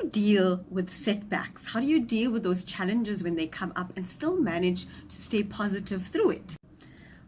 you deal with setbacks? How do you deal with those challenges when they come up and still manage to stay positive through it?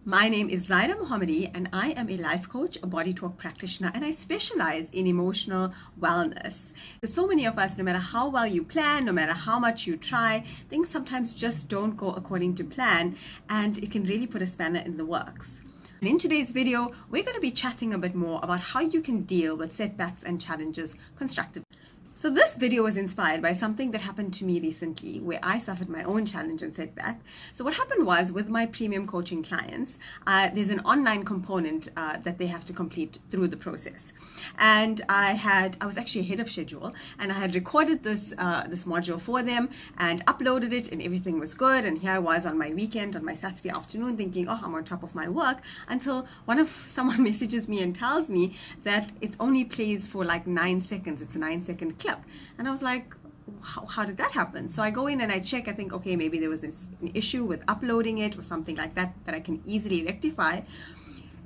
My name is Zaahida Mahomedy, and I am a life coach, a BodyTalk practitioner, and I specialize in emotional wellness. So many of us, no matter how well you plan, no matter how much you try, things sometimes just don't go according to plan, and it can really put a spanner in the works. And in today's video, we're going to be chatting a bit more about how you can deal with setbacks and challenges constructively. So this video was inspired by something that happened to me recently where I suffered my own challenge and setback. So what happened was, with my premium coaching clients, there's an online component that they have to complete through the process. And I was actually ahead of schedule, and I had recorded this module for them and uploaded it, and everything was good. And here I was on my weekend, on my Saturday afternoon, thinking, oh, I'm on top of my work, until someone messages me and tells me that it only plays for like 9 seconds. It's a 9-second clip. And I was like, how did that happen? So I go in and I check. I think, okay, maybe there was an issue with uploading it or something like that I can easily rectify.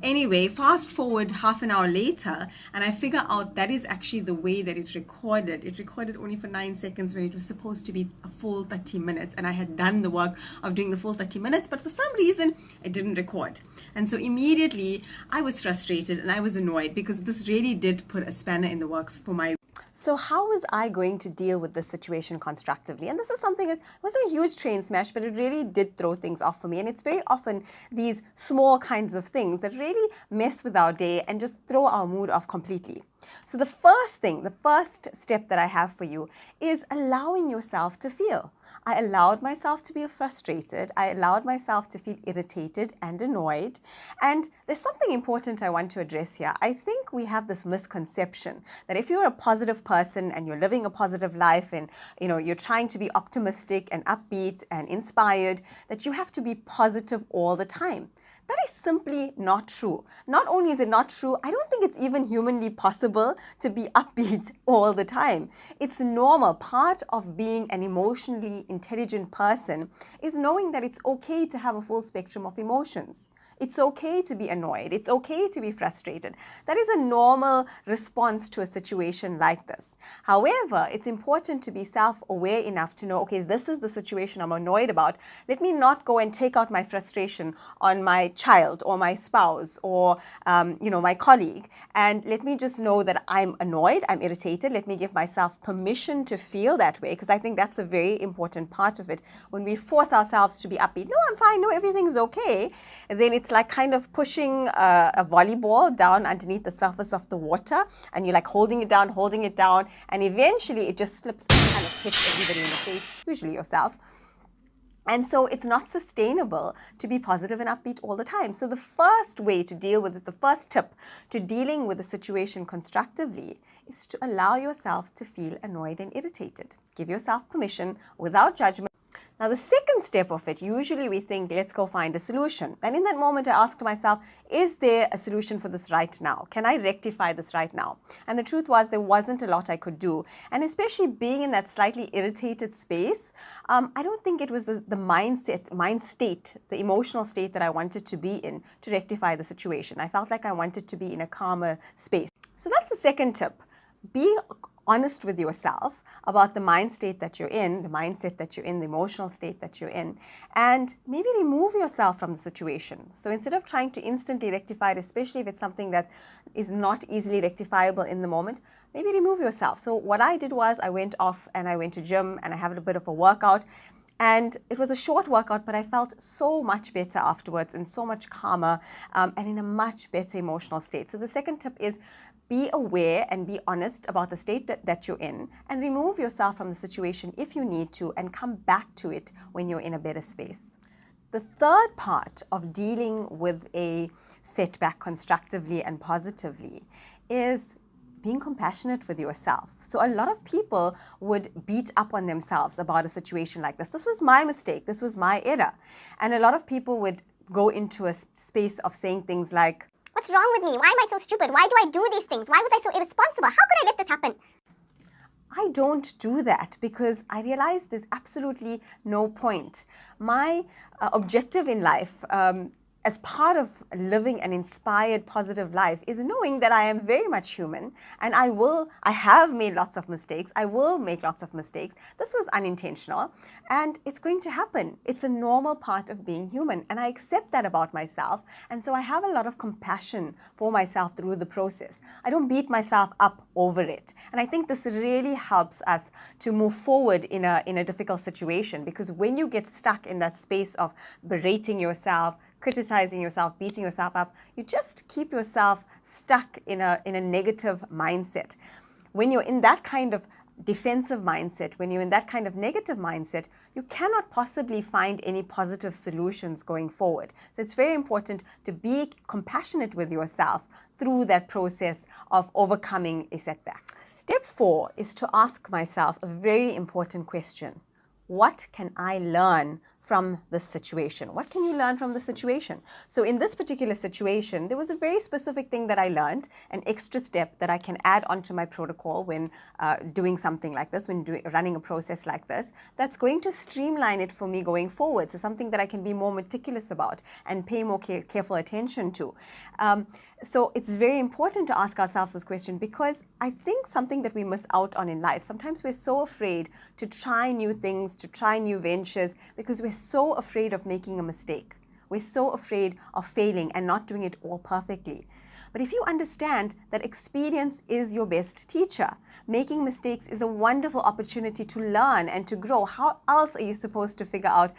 Anyway, fast forward half an hour later, and I figure out that is actually the way that it recorded. It recorded only for 9 seconds when it was supposed to be a full 30 minutes. And I had done the work of doing the full 30 minutes, but for some reason, it didn't record. And so immediately I was frustrated and I was annoyed, because this really did put a spanner in the works for my. So how was I going to deal with this situation constructively? And this is something that wasn't a huge train smash, but it really did throw things off for me. And it's very often these small kinds of things that really mess with our day and just throw our mood off completely. So the first step that I have for you is allowing yourself to feel. I allowed myself to be frustrated. I allowed myself to feel irritated and annoyed. And there's something important I want to address here. I think we have this misconception that if you're a positive person and you're living a positive life and you're trying to be optimistic and upbeat and inspired, that you have to be positive all the time. That is simply not true. Not only is it not true, I don't think it's even humanly possible to be upbeat all the time. It's normal. Part of being an emotionally intelligent person is knowing that it's okay to have a full spectrum of emotions. It's okay to be annoyed. It's okay to be frustrated. That is a normal response to a situation like this. However, it's important to be self-aware enough to know, okay, this is the situation I'm annoyed about. Let me not go and take out my frustration on my child or my spouse or, my colleague. And let me just know that I'm annoyed, I'm irritated. Let me give myself permission to feel that way, because I think that's a very important part of it. When we force ourselves to be upbeat, no, I'm fine, no, everything's okay, then it's like kind of pushing a volleyball down underneath the surface of the water, and you're like holding it down, and eventually it just slips and kind of hits everybody in the face, usually yourself. And so it's not sustainable to be positive and upbeat all the time. So the first way to deal with it, the first tip to dealing with a situation constructively, is to allow yourself to feel annoyed and irritated. Give yourself permission without judgment. Now, the second step of it, usually we think, let's go find a solution. And in that moment, I asked myself, is there a solution for this right now? Can I rectify this right now? And the truth was, there wasn't a lot I could do. And especially being in that slightly irritated space, I don't think it was the mind state, the emotional state that I wanted to be in to rectify the situation. I felt like I wanted to be in a calmer space. So that's the second tip. Be honest with yourself about the mind state that you're in, the mindset that you're in, the emotional state that you're in, and maybe remove yourself from the situation. So instead of trying to instantly rectify it, especially if it's something that is not easily rectifiable in the moment, maybe remove yourself. So what I did was I went off and I went to gym and I had a bit of a workout. And it was a short workout, but I felt so much better afterwards and so much calmer and in a much better emotional state. So the second tip is be aware and be honest about the state that you're in, and remove yourself from the situation if you need to, and come back to it when you're in a better space. The third part of dealing with a setback constructively and positively is being compassionate with yourself. So a lot of people would beat up on themselves about a situation like this. This was my mistake. This was my error. And a lot of people would go into a space of saying things like, what's wrong with me? Why am I so stupid? Why do I do these things? Why was I so irresponsible? How could I let this happen? I don't do that, because I realize there's absolutely no point. My objective in life as part of living an inspired, positive life is knowing that I am very much human and I have made lots of mistakes. I will make lots of mistakes. This was unintentional and it's going to happen. It's a normal part of being human and I accept that about myself. And so I have a lot of compassion for myself through the process. I don't beat myself up over it. And I think this really helps us to move forward in a difficult situation, because when you get stuck in that space of berating yourself, criticizing yourself, beating yourself up, you just keep yourself stuck in a negative mindset. When you're in that kind of defensive mindset, when you're in that kind of negative mindset, you cannot possibly find any positive solutions going forward. So it's very important to be compassionate with yourself through that process of overcoming a setback. Step 4 is to ask myself a very important question. What can I learn from this situation? What can you learn from the situation? So in this particular situation, there was a very specific thing that I learned, an extra step that I can add onto my protocol when doing something like this, when running a process like this, that's going to streamline it for me going forward. So something that I can be more meticulous about and pay more careful attention to. So it's very important to ask ourselves this question, because I think something that we miss out on in life, sometimes we're so afraid to try new things, to try new ventures, because we're so afraid of making a mistake. We're so afraid of failing and not doing it all perfectly. But if you understand that experience is your best teacher, making mistakes is a wonderful opportunity to learn and to grow. How else are you supposed to figure out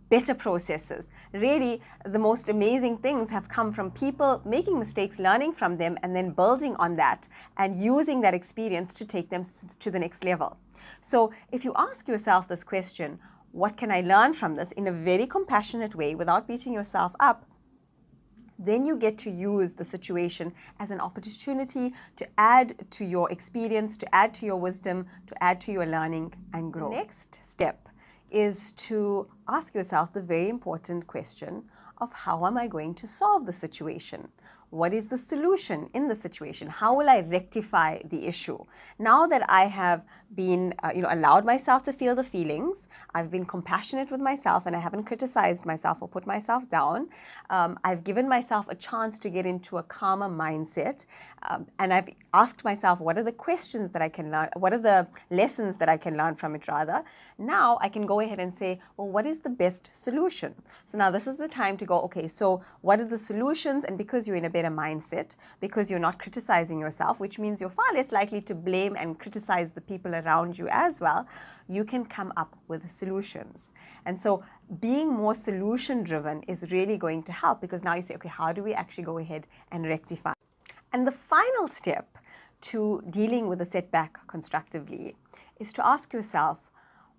better processes? Really, the most amazing things have come from people making mistakes, learning from them, and then building on that and using that experience to take them to the next level. So if you ask yourself this question, what can I learn from this, in a very compassionate way without beating yourself up, then you get to use the situation as an opportunity to add to your experience, to add to your wisdom, to add to your learning and grow. The next step is to ask yourself the very important question of how am I going to solve the situation? What is the solution in the situation? How will I rectify the issue? Now that I have been, allowed myself to feel the feelings, I've been compassionate with myself and I haven't criticized myself or put myself down. I've given myself a chance to get into a calmer mindset. And I've asked myself, what are the questions that I can learn? What are the lessons that I can learn from it rather? Now I can go ahead and say, well, what is the best solution? So now this is the time to go, okay, so what are the solutions? And because you're in a better mindset, because you're not criticizing yourself, which means you're far less likely to blame and criticize the people around you as well, you can come up with solutions. And so being more solution driven is really going to help, because now you say, okay, how do we actually go ahead and rectify? And the final step to dealing with a setback constructively is to ask yourself,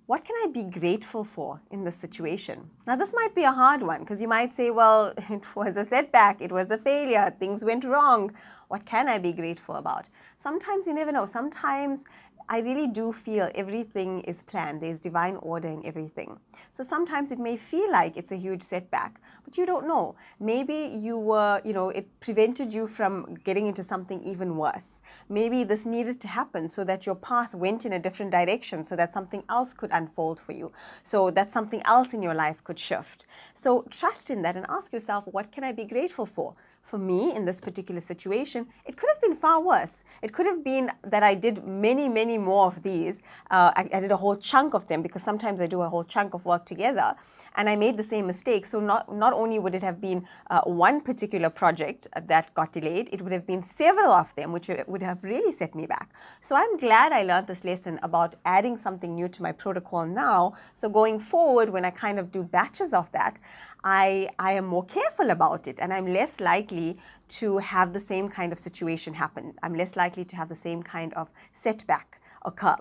what can I be grateful for in this situation? Now, this might be a hard one, because you might say, well, it was a setback, it was a failure, things went wrong. What can I be grateful about? Sometimes you never know. Sometimes I really do feel everything is planned. There's divine order in everything. So sometimes it may feel like it's a huge setback, but you don't know. Maybe you were, it prevented you from getting into something even worse. Maybe this needed to happen so that your path went in a different direction, so that something else could unfold for you, so that something else in your life could shift. So trust in that and ask yourself, what can I be grateful for? For me, in this particular situation, it could have been far worse. It could have been that I did many, many more of these. I did a whole chunk of them, because sometimes I do a whole chunk of work together, and I made the same mistake. So not only would it have been one particular project that got delayed, it would have been several of them, which would have really set me back. So I'm glad I learned this lesson about adding something new to my protocol now. So going forward, when I kind of do batches of that, I am more careful about it, and I'm less likely to have the same kind of situation happen. I'm less likely to have the same kind of setback occur.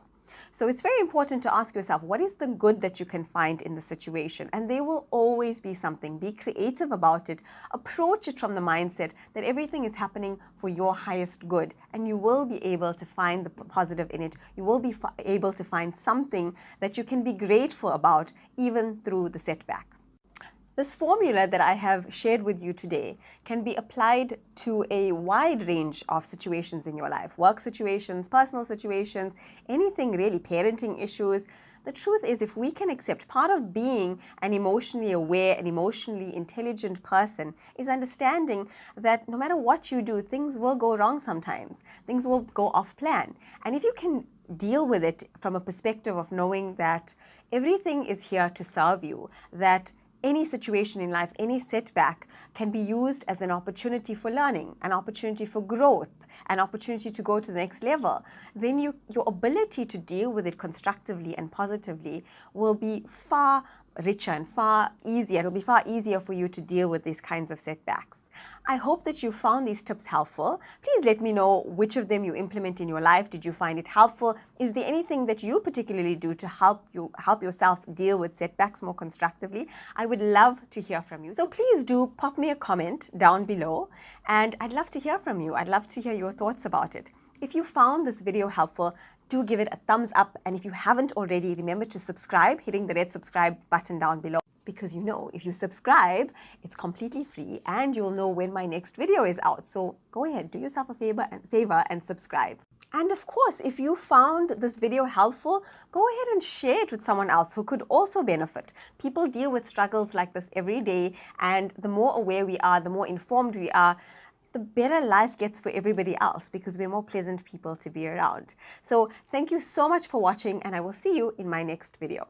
So it's very important to ask yourself, what is the good that you can find in the situation? And there will always be something. Be creative about it. Approach it from the mindset that everything is happening for your highest good, and you will be able to find the positive in it. You will be able to find something that you can be grateful about, even through the setback. This formula that I have shared with you today can be applied to a wide range of situations in your life. Work situations, personal situations, anything really, parenting issues. The truth is, if we can accept, part of being an emotionally aware and emotionally intelligent person is understanding that no matter what you do, things will go wrong sometimes. Things will go off plan. And if you can deal with it from a perspective of knowing that everything is here to serve you, that any situation in life, any setback can be used as an opportunity for learning, an opportunity for growth, an opportunity to go to the next level, then your ability to deal with it constructively and positively will be far richer and far easier. It'll be far easier for you to deal with these kinds of setbacks. I hope that you found these tips helpful. Please let me know which of them you implement in your life. Did you find it helpful? Is there anything that you particularly do to help yourself deal with setbacks more constructively? I would love to hear from you. So please do pop me a comment down below, and I'd love to hear from you. I'd love to hear your thoughts about it. If you found this video helpful, do give it a thumbs up, and if you haven't already, remember to subscribe, hitting the red subscribe button down below. Because if you subscribe, it's completely free and you'll know when my next video is out. So go ahead, do yourself a favor and subscribe. And of course, if you found this video helpful, go ahead and share it with someone else who could also benefit. People deal with struggles like this every day, and the more aware we are, the more informed we are, the better life gets for everybody else, because we're more pleasant people to be around. So thank you so much for watching, and I will see you in my next video.